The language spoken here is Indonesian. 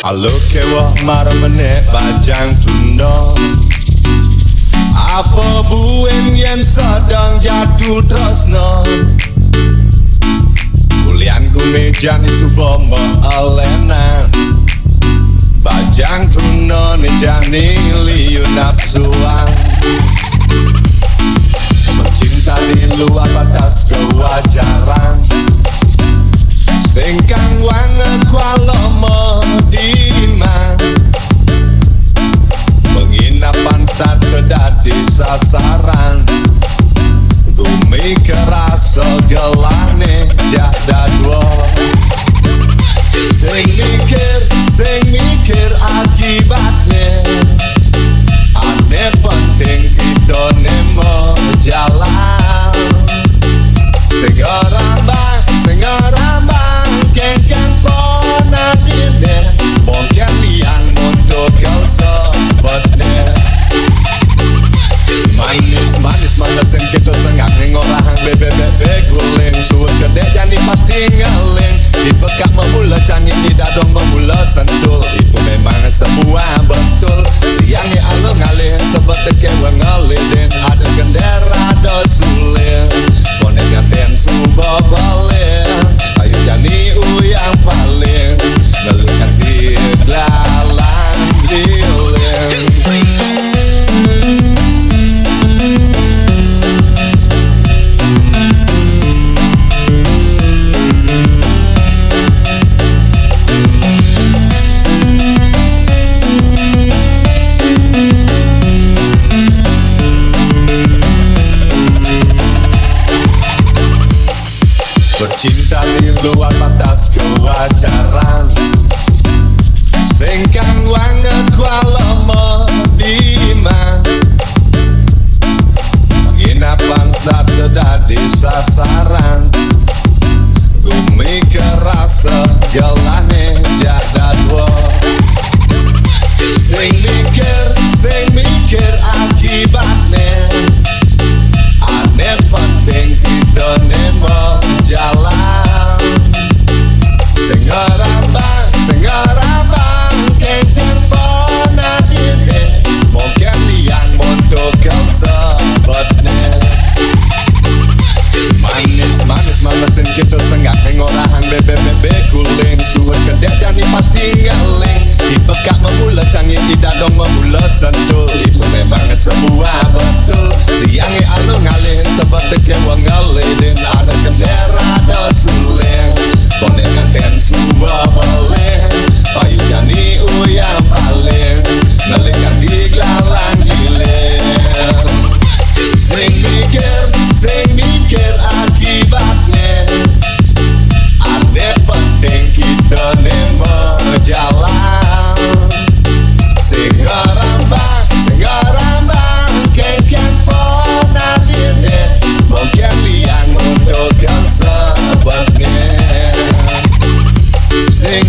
Halo kewa marmene bajang tunda. Apa buen yen sedang jatuh tresno. Kulian kumejan subama alenan. Bajang tunda nejani liu nafsuan. Mencinta di luar batas kewajaran. Singkang wangen kuala mediman. Penginapan start berdadi sasaran. Bumi kerasa gelane jada dua. Sing mikir akibatnya. Aneh penting kita nemo jalan. Sing ngerambang kengkang pona dine. Bongkang liang untuk kelso betne. Manis menesin kita sengak ngorahang bebe guling. Suut gede jani pasti ngeling. Di bekak memula canggih tidak dong memula sentul. Itu memang sebuah betul. Yang alung-alih seperti kewa ngelidin. Ada gendera ada sulit. Bonek ngaten subah balik. Ayo jani yang paling. Ngelukan di gelalang lilin. Bercinta di luar batas kewajaran. Singkang wangen kuala mediman. Penginapan start berdadi sasaran. Bumi kerasa gelane jada dua. Sing mikir akibatnya. Aneh penting kita nemo jalan. Sing ngerambang kengkang pona dine. Mungkin liang untuk kelso betne. Manis mesin kita sengak ngorahang bebe guling. Suut gede jani pasti ngeling. Di bekak memula canggih tidak dong memula sentul. Itu memang sebuah betul. Liangnya alung-alih seperti kewa ngelidin. Ada gendera ada suling. Bonek ngaten subah balik. Payu jani yang paling. Ngelikan di gelalang giling. Sing mikir akibatnya. Aneh penting kita nemo jalan. Sing ngerambang kengkang pona dine. Mungkin liang untuk yang sebetnya. Sing